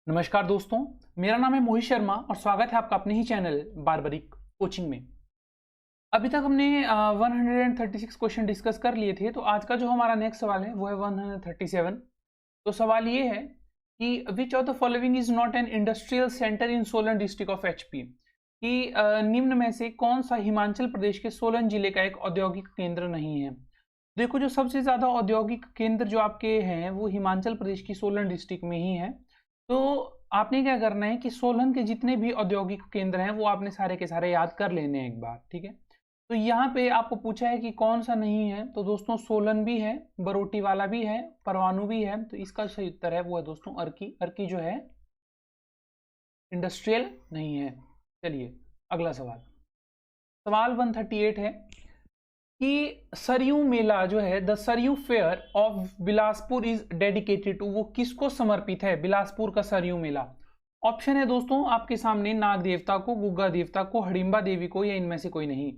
नमस्कार दोस्तों, मेरा नाम है मोहित शर्मा और स्वागत है आपका अपने ही चैनल बारबरिक कोचिंग में। अभी तक हमने 136 क्वेश्चन डिस्कस कर लिए थे, तो आज का जो हमारा नेक्स्ट सवाल है वो है 137। तो सवाल ये है कि which of the following is not an industrial centre in Solan district of HP, कि निम्न में से कौन सा हिमाचल प्रदेश के सोलन जिले का एक औद्योगिक केंद्र नहीं है। देखो, जो सबसे ज़्यादा औद्योगिक केंद्र जो आपके हैं वो हिमाचल प्रदेश की सोलन डिस्ट्रिक्ट में ही है। तो आपने क्या करना है कि सोलन के जितने भी औद्योगिक केंद्र हैं वो आपने सारे के सारे याद कर लेने हैं एक बार, ठीक है। तो यहाँ पे आपको पूछा है कि कौन सा नहीं है, तो दोस्तों सोलन भी है, बरोटी वाला भी है, परवाणु भी है। तो इसका सही उत्तर है वो है दोस्तों अर्की। अर्की जो है इंडस्ट्रियल नहीं है। चलिए अगला सवाल, सवाल 138 है कि सरयू मेला जो है, the Saryu fair of Bilaspur is dedicated to, वो किसको समर्पित है बिलासपुर का सरयू मेला। ऑप्शन है दोस्तों आपके सामने, नाग देवता को, गुग्गा देवता को, हडिम्बा देवी को, या इनमें से कोई नहीं।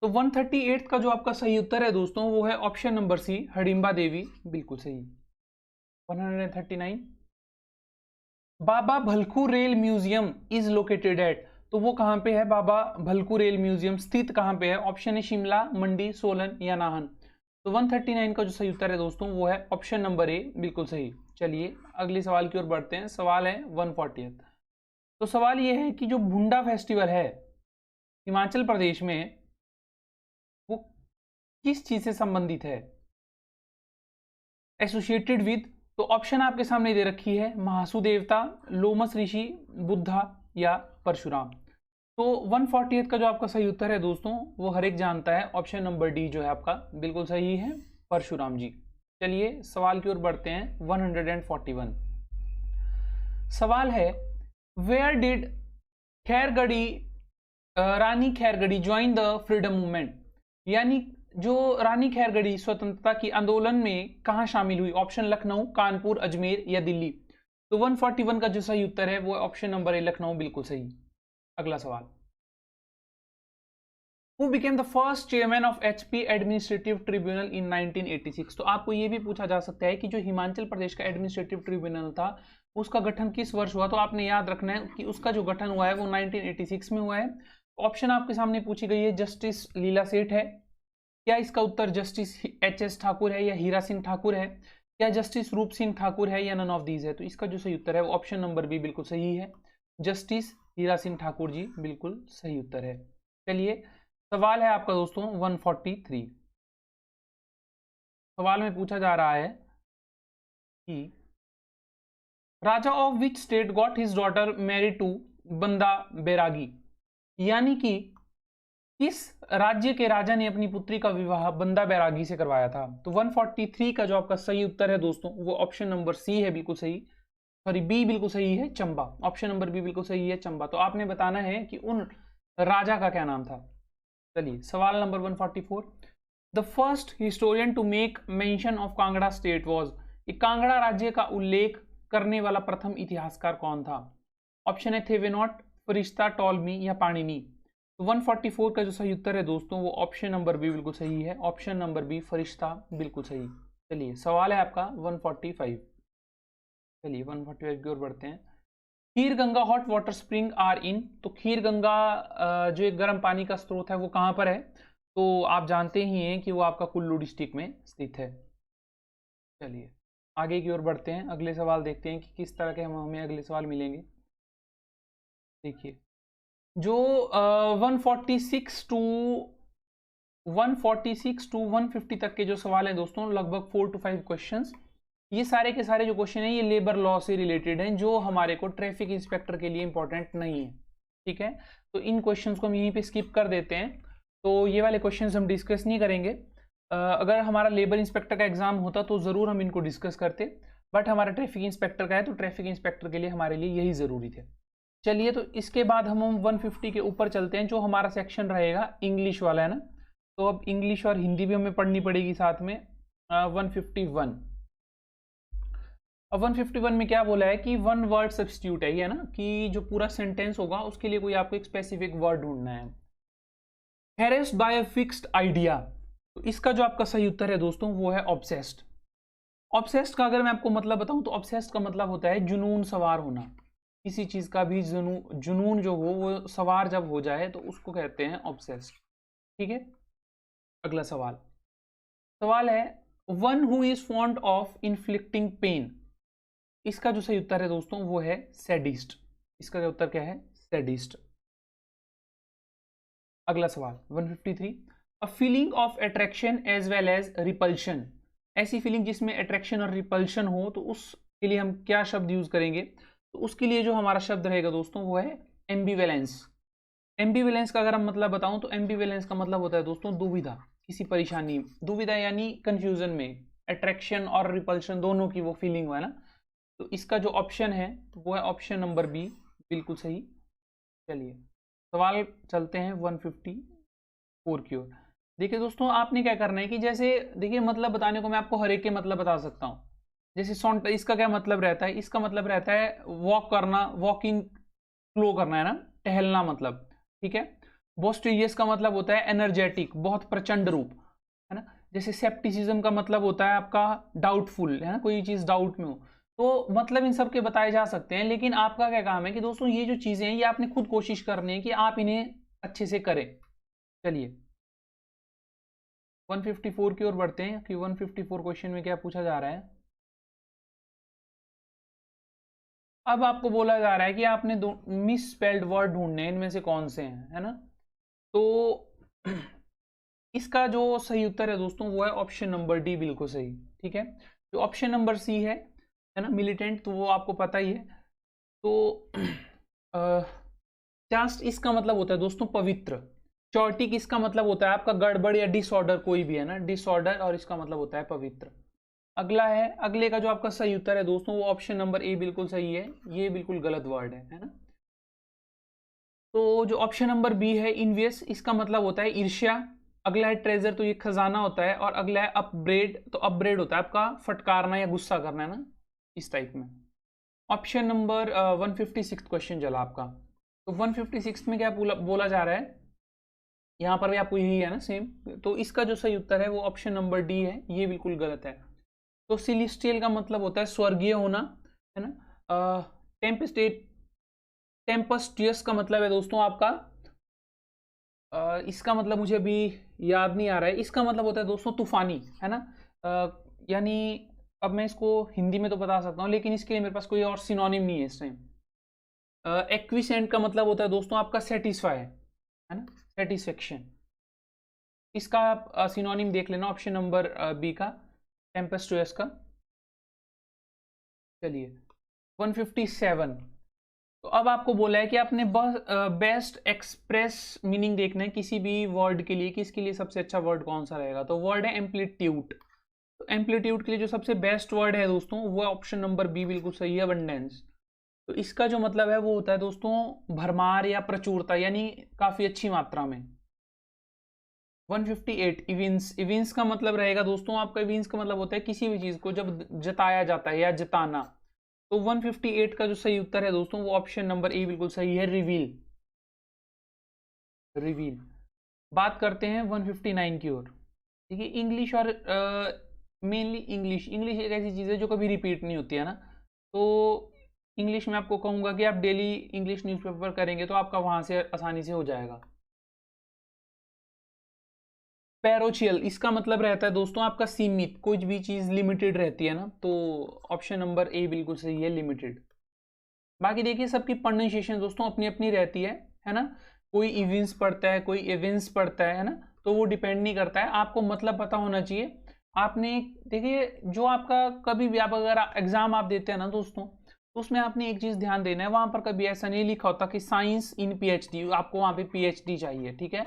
तो 138 का जो आपका सही उत्तर है दोस्तों वो है option number C, Hadimba Devi, बिल्कुल सही। 139, Baba Bhalku rail museum is located at, तो वो कहाँ पे है, बाबा भलकू रेल म्यूजियम स्थित कहाँ पे है। ऑप्शन है शिमला, मंडी, सोलन या नाहन। तो 139 का जो सही उत्तर है दोस्तों वो है ऑप्शन नंबर ए, बिल्कुल सही। चलिए अगले सवाल की ओर बढ़ते हैं। सवाल है 140। तो सवाल ये है कि जो भुंडा फेस्टिवल है हिमाचल प्रदेश में वो किस चीज से संबंधित है, एसोसिएटेड विद। तो ऑप्शन आपके सामने दे रखी है, महासु देवता, लोमस ऋषि, बुद्धा या परशुराम। तो 148 का जो आपका सही उत्तर है दोस्तों वो हर एक जानता है, ऑप्शन नंबर डी जो है आपका बिल्कुल सही है, परशुराम जी। चलिए सवाल की ओर बढ़ते हैं। 141 सवाल है, where did Khairgarhi Rani Khairgarhi join the freedom movement, यानी जो रानी खैरगढ़ी स्वतंत्रता की आंदोलन में कहां शामिल हुई। ऑप्शन लखनऊ, कानपुर, अजमेर या दिल्ली। तो 141 का जो सही उत्तर है वो ऑप्शन नंबर ए, लखनऊ, बिल्कुल सही। अगला सवाल, Who became the first chairman of HP Administrative Tribunal in 1986। तो आपको ये भी पूछा जा सकता है कि जो हिमाचल प्रदेश का एडमिनिस्ट्रेटिव ट्रिब्यूनल था उसका गठन किस वर्ष हुआ। तो आपने याद रखना है कि उसका जो गठन हुआ है वो 1986 में हुआ है। ऑप्शन आपके सामने पूछी गई है, जस्टिस लीला सेठ है, क्या इसका उत्तर जस्टिस HS ठाकुर है या हीरा सिंह ठाकुर है, क्या जस्टिस रूप सिंह ठाकुर है, या नन ऑफ दीज है। तो इसका जो सही उत्तर है वो ऑप्शन नंबर बी, बिल्कुल सही है, जस्टिस हीरा सिंह ठाकुर जी, बिल्कुल सही उत्तर है। चलिए सवाल है आपका दोस्तों 143। सवाल में पूछा जा रहा है कि raja of which state got his daughter married to Banda Bairagi, यानी कि किस राज्य के राजा ने अपनी पुत्री का विवाह बंदा बैरागी से करवाया था। तो 143 का जो आपका सही उत्तर है दोस्तों वो ऑप्शन नंबर सी है, बिल्कुल सही, सॉरी बी बिल्कुल सही है, चंबा। ऑप्शन नंबर बी बिल्कुल सही है, चंबा। तो आपने बताना है कि उन राजा का क्या नाम था। चलिए सवाल number 144, the first historian to make mention of Kangra state was, Kangra राज्य का उल्लेख करने वाला प्रथम इतिहासकार कौन था। ऑप्शन है थेवेनॉट, फरिश्ता, टॉलमी या पाणिनी। तो 144 का जो सही उत्तर है दोस्तों वो ऑप्शन नंबर बी बिल्कुल सही है, ऑप्शन नंबर बी फरिश्ता, बिल्कुल सही। चलिए सवाल है आपका 145। चलिए 145 की ओर बढ़ते हैं। Kheer Ganga hot water spring are in, तो खीर गंगा जो एक गर्म पानी का स्रोत है वो कहाँ पर है। तो आप जानते ही हैं कि वो आपका कुल्लू डिस्ट्रिक्ट में स्थित है। चलिए आगे की ओर बढ़ते हैं, अगले सवाल देखते हैं कि किस तरह के हमें अगले सवाल मिलेंगे। देखिए जो 146 टू 150 तक के जो सवाल हैं दोस्तों, लगभग 4 to 5 क्वेश्चंस, ये सारे के सारे जो क्वेश्चन हैं ये लेबर लॉ से रिलेटेड हैं, जो हमारे को ट्रैफिक इंस्पेक्टर के लिए इंपॉर्टेंट नहीं है, ठीक है। तो इन क्वेश्चंस को हम यहीं पे स्किप कर देते हैं। तो ये वाले क्वेश्चंस हम डिस्कस नहीं करेंगे। अगर हमारा लेबर इंस्पेक्टर का एग्जाम होता तो ज़रूर हम इनको डिस्कस करते, बट हमारा ट्रैफिक इंस्पेक्टर का है तो ट्रैफिक इंस्पेक्टर के लिए हमारे लिए यही ज़रूरी थे। चलिए तो इसके बाद हम 150 के ऊपर चलते हैं, जो हमारा सेक्शन रहेगा इंग्लिश वाला है ना। तो अब इंग्लिश और हिंदी भी हमें पढ़नी पड़ेगी साथ में। 151, अब 151 में क्या बोला है कि वन वर्ड सब्स्टिट्यूट है ये ना, कि जो पूरा सेंटेंस होगा उसके लिए कोई आपको एक स्पेसिफिक वर्ड ढूंढना है। Harassed by a fixed idea, तो इसका जो आपका सही उत्तर है दोस्तों वो है ऑब्सेस्ड। ऑब्सेस्ड का अगर मैं आपको मतलब बताऊं तो ऑब्सेस्ड का मतलब होता है जुनून सवार होना, किसी चीज का भी जुनून जो हो वो सवार जब हो जाए तो उसको कहते हैं ऑब्सेस्ड। ठीक है, अगला सवाल है one who is fond of inflicting pain. इसका जो सही उत्तर है दोस्तों वो है सैडिस्ट। इसका जो उत्तर क्या है? सैडिस्ट। अगला सवाल 153, a feeling of attraction as well as repulsion. ऐसी फीलिंग जिसमें अट्रैक्शन और रिपल्शन हो तो उसके लिए हम क्या शब्द यूज करेंगे? तो उसके लिए जो हमारा शब्द रहेगा दोस्तों वो है एम्बिवेलेंस। एम्बिवेलेंस का अगर हम मतलब बताऊं तो एम्बिवेलेंस का मतलब होता है दोस्तों दुविधा, किसी परेशानी, दुविधा यानी कंफ्यूजन में, अट्रैक्शन और रिपल्शन दोनों की वो फीलिंग है ना। तो इसका जो ऑप्शन है वो है ऑप्शन नंबर बी, बिल्कुल सही। चलिए सवाल चलते हैं 154 की ओर। देखिए दोस्तों आपने क्या करना है कि जैसे देखिए मतलब बताने को मैं आपको हर एक के मतलब बता सकता हूँ। जैसे सॉन्ट, इसका क्या मतलब रहता है? इसका मतलब रहता है वॉक करना, वॉकिंग फ्लो करना है ना, टहलना मतलब। ठीक है। बोस्टिलियस का मतलब होता है एनर्जेटिक, बहुत प्रचंड रूप, है ना। जैसे सेप्टिसिज्म का मतलब होता है आपका डाउटफुल, है ना, कोई चीज डाउट में हो। तो मतलब इन सब के बताए जा सकते हैं, लेकिन आपका क्या काम है कि दोस्तों ये जो चीजें हैं ये आपने खुद कोशिश करनी है कि आप इन्हें अच्छे से करें। चलिए 154 की ओर बढ़ते हैं कि 154 क्वेश्चन में क्या पूछा जा रहा है। अब आपको बोला जा रहा है कि आपने दो मिस स्पेल्ड वर्ड ढूंढने हैं, इनमें से कौन से हैं, है ना। तो इसका जो सही उत्तर है दोस्तों वो है ऑप्शन नंबर डी, बिल्कुल सही। ठीक है। जो ऑप्शन नंबर सी है ना, मिलिटेंट, तो वो आपको पता ही है। तो चास्ट इसका मतलब होता है दोस्तों पवित्र। चौटिक इसका मतलब होता है आपका गड़बड़ या डिसऑर्डर, कोई भी है ना, डिसऑर्डर, और इसका मतलब होता है पवित्र। अगला है, अगले का जो आपका सही उत्तर है दोस्तों वो ऑप्शन नंबर ए बिल्कुल सही है, ये बिल्कुल गलत वर्ड है ना। तो जो ऑप्शन नंबर बी है इनवियस, इसका मतलब होता है ईर्ष्या। अगला है ट्रेजर, तो ये खजाना होता है। और अगला है अपब्रेड, तो अपब्रेड होता है आपका फटकारना या गुस्सा करना, है ना, इस टाइप में। ऑप्शन नंबर 156 क्वेश्चन चला आपका। तो 156 में क्या बोला जा रहा है, यहाँ पर भी आपको यही है ना सेम। तो इसका जो सही उत्तर है वो ऑप्शन नंबर डी है, ये बिल्कुल गलत है। तो सिलिस्टियल का मतलब होता है स्वर्गीय होना, है ना। टेम्पेस्टेट, टेम्पस्टियस का मतलब है दोस्तों आपका इसका मतलब मुझे अभी याद नहीं आ रहा है। इसका मतलब होता है दोस्तों तूफानी, है ना। यानी अब मैं इसको हिंदी में तो बता सकता हूँ, लेकिन इसके लिए मेरे पास कोई और सिनोनिम नहीं है इस टाइम। एक्विसेंट का मतलब होता है दोस्तों आपका सेटिस्फाई, है ना, सेटिस्फेक्शन। इसका आप सिनोनिम देख लेना, ऑप्शन नंबर बी का, टेम्पेस्टुअस का। चलिए 157, तो अब आपको बोला है कि आपने बेस्ट एक्सप्रेस मीनिंग देखना है किसी भी वर्ड के लिए कि इसके लिए सबसे अच्छा वर्ड कौन सा रहेगा। तो वर्ड है एम्पलीट्यूड। तो एम्पलीट्यूड के लिए जो सबसे बेस्ट वर्ड है दोस्तों वो ऑप्शन नंबर बी बिल्कुल सही है, अबंडेंस। तो इसका जो मतलब है वो होता है दोस्तों भरमार या प्रचुरता, यानी काफी अच्छी मात्रा में। 158 इविंस, इविंस का मतलब रहेगा दोस्तों आपका, इविंस का मतलब होता है किसी भी चीज को जब जताया जाता है या जताना। तो 158 का जो सही उत्तर है दोस्तों वो ऑप्शन नंबर ए बिल्कुल सही है, रिवील, रिवील। बात करते हैं 159 की ओर। देखिए इंग्लिश और मेनली इंग्लिश, इंग्लिश एक ऐसी चीज़ है जो कभी रिपीट नहीं होती है ना। तो इंग्लिश में आपको कहूँगा कि आप डेली इंग्लिश न्यूज़पेपर करेंगे तो आपका वहाँ से आसानी से हो जाएगा। पैरोचियल, इसका मतलब रहता है दोस्तों आपका सीमित, कोई भी चीज़ लिमिटेड रहती है ना। तो ऑप्शन नंबर ए बिल्कुल सही है, लिमिटेड। बाकी देखिए सबकी प्रोनाउंसिएशन दोस्तों अपनी अपनी रहती है ना। कोई इविंस पढ़ता है, कोई एविंस पढ़ता है ना। तो वो डिपेंड नहीं करता है, आपको मतलब पता होना चाहिए। आपने देखिए जो आपका कभी भी आप अगर एग्जाम आप देते हैं ना दोस्तों, तो उसमें आपने एक चीज ध्यान देना है, वहां पर कभी ऐसा नहीं लिखा होता कि साइंस इन पीएचडी, आपको वहां पे पीएचडी चाहिए। ठीक है,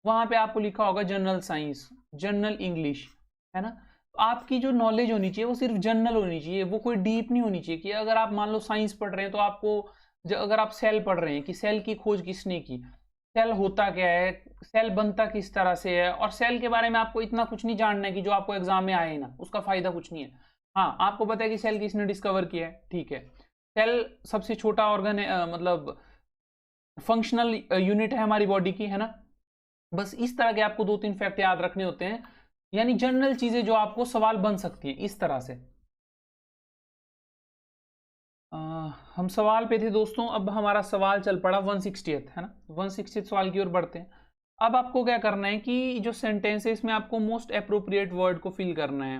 वहां पे आपको लिखा होगा जनरल साइंस, जनरल इंग्लिश, है ना। आपकी जो नॉलेज होनी चाहिए वो सिर्फ जनरल होनी चाहिए, वो कोई डीप नहीं होनी चाहिए। कि अगर आप मान लो साइंस पढ़ रहे हैं तो आपको अगर आप सेल पढ़ रहे हैं कि सेल की खोज किसने की, सेल होता क्या है, सेल बनता किस तरह से है, और सेल के बारे में आपको इतना कुछ नहीं जानना है कि जो आपको एग्जाम में आए ना, उसका फायदा कुछ नहीं है। हाँ आपको पता है कि सेल किसने डिस्कवर किया है, ठीक है। सेल सबसे छोटा ऑर्गन है, मतलब फंक्शनल यूनिट है हमारी बॉडी की, है ना। बस इस तरह के आपको 2-3 फैक्ट याद रखने होते हैं, यानी जनरल चीजें जो आपको सवाल बन सकती हैं इस तरह से। हम सवाल पे थे दोस्तों, अब हमारा सवाल चल पड़ा 160th, है ना। 160th सवाल की ओर बढ़ते हैं। अब आपको क्या करना है कि जो सेंटेंस है इसमें आपको मोस्ट अप्रोप्रिएट वर्ड को फिल करना है।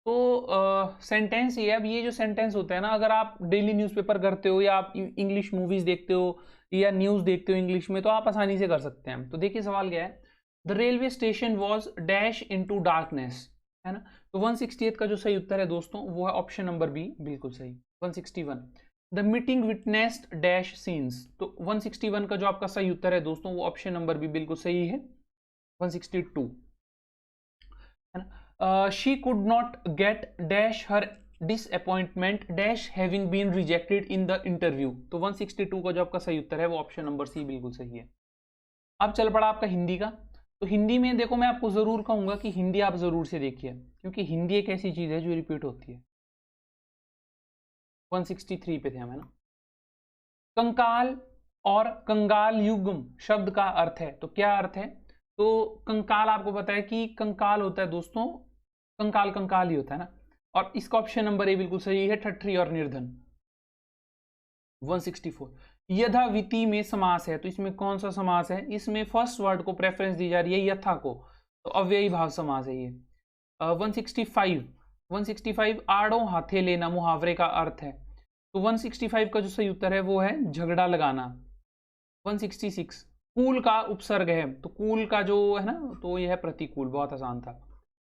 तो सेंटेंस ये, अब ये जो सेंटेंस होता है ना, अगर आप डेली न्यूज़पेपर करते हो या आप इंग्लिश मूवीज देखते हो या न्यूज़ देखते हो इंग्लिश में, तो आप आसानी से कर सकते हैं। तो देखिए सवाल क्या है, the railway station was dash into darkness, है ना। तो 160th का जो सही उत्तर है दोस्तों वो है ऑप्शन नंबर बी, बिल्कुल सही। 161, the meeting witnessed dash scenes, तो 161 का जो आपका सही उत्तर है दोस्तों वो ऑप्शन नंबर बी बिल्कुल सही है। 162, है ना, she could not get dash her disappointment dash having been rejected in the interview, तो 162 का जो आपका सही उत्तर है वो ऑप्शन नंबर सी बिल्कुल सही है। अब चल पड़ा आपका हिंदी का। तो हिंदी में देखो, मैं आपको जरूर कहूंगा कि हिंदी आप जरूर से देखिए, क्योंकि हिंदी एक ऐसी चीज है जो रिपीट होती है। 163 पे थे हम, है ना। कंकाल और कंगाल युग्म शब्द का अर्थ है, तो क्या अर्थ है। तो कंकाल आपको पता है कि कंकाल होता है दोस्तों, कंकाल कंकाल ही होता है ना, और इसका ऑप्शन नंबर ए बिल्कुल सही है, ठट्ठी और निर्धन। 164, यथाविधि में समास है, तो इसमें कौन सा समास है, इसमें फर्स्ट वर्ड को प्रेफरेंस दी जा रही है, यथा को, तो अव्ययी भाव समास है ये। 165 आड़ो हाथे लेना मुहावरे का अर्थ है, तो 165 का जो सही उत्तर है वो है झगड़ा लगाना। 166, कूल का उपसर्ग है, तो कूल का जो है ना, तो यह है प्रतिकूल, बहुत आसान था।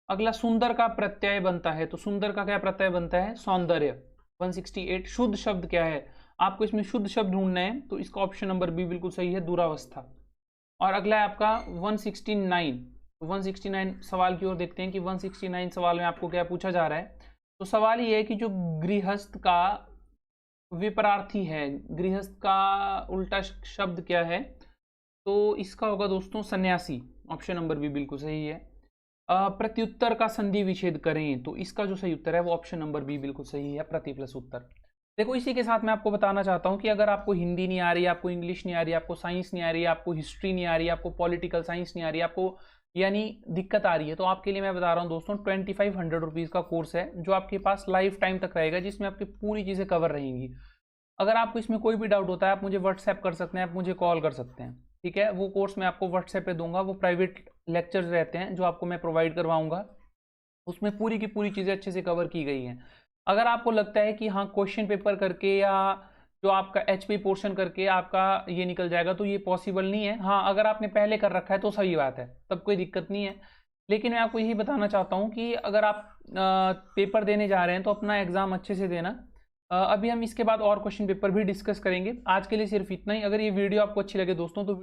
अगला सुंदर का प्रत्यय बनता है, तो सुंदर का क्या प्रत्यय बनता है, सौंदर्य। 168, शुद्ध शब्द क्या है, आपको इसमें शुद्ध शब्द ढूंढना है, तो इसका ऑप्शन नंबर बी बिल्कुल सही है, दुरावस्था। और अगला है आपका 169। 169 सवाल की ओर देखते हैं कि 169 सवाल में आपको क्या पूछा जा रहा है। तो सवाल ये है कि जो गृहस्थ का विपरार्थी है, गृहस्थ का उल्टा शब्द क्या है, तो इसका होगा दोस्तों सन्यासी, ऑप्शन नंबर बी बिल्कुल सही है। प्रत्युत्तर का संधि विच्छेद करें, तो इसका जो सही उत्तर है वो ऑप्शन नंबर बी बिल्कुल सही है, प्रति प्लस उत्तर। देखो इसी के साथ मैं आपको बताना चाहता हूं कि अगर आपको हिंदी नहीं आ रही, आपको इंग्लिश नहीं आ रही, आपको साइंस नहीं आ रही, आपको हिस्ट्री नहीं आ रही, आपको पॉलिटिकल साइंस नहीं आ रही, आपको यानी दिक्कत आ रही है, तो आपके लिए मैं बता रहा हूं दोस्तों 2500 रुपीज़ का कोर्स है जो आपके पास लाइफ टाइम तक रहेगा, जिसमें आपकी पूरी चीज़ें कवर रहेंगी। अगर आपको इसमें कोई भी डाउट होता है आप मुझे व्हाट्सएप कर सकते हैं, आप मुझे कॉल कर सकते हैं, ठीक है। वो कोर्स मैं आपको व्हाट्सएप पे दूंगा, वो प्राइवेट लेक्चर्स रहते हैं जो आपको मैं प्रोवाइड करवाऊंगा, उसमें पूरी की पूरी चीज़ें अच्छे से कवर की गई हैं। अगर आपको लगता है कि हाँ क्वेश्चन पेपर करके या जो आपका एचपी पोर्शन करके आपका ये निकल जाएगा, तो ये पॉसिबल नहीं है। हाँ अगर आपने पहले कर रखा है तो सही बात है, तब कोई दिक्कत नहीं है। लेकिन मैं आपको यही बताना चाहता हूँ कि अगर आप पेपर देने जा रहे हैं तो अपना एग्जाम अच्छे से देना। अभी हम इसके बाद और क्वेश्चन पेपर भी डिस्कस करेंगे, आज के लिए सिर्फ इतना ही। अगर ये वीडियो आपको अच्छी लगे दोस्तों तो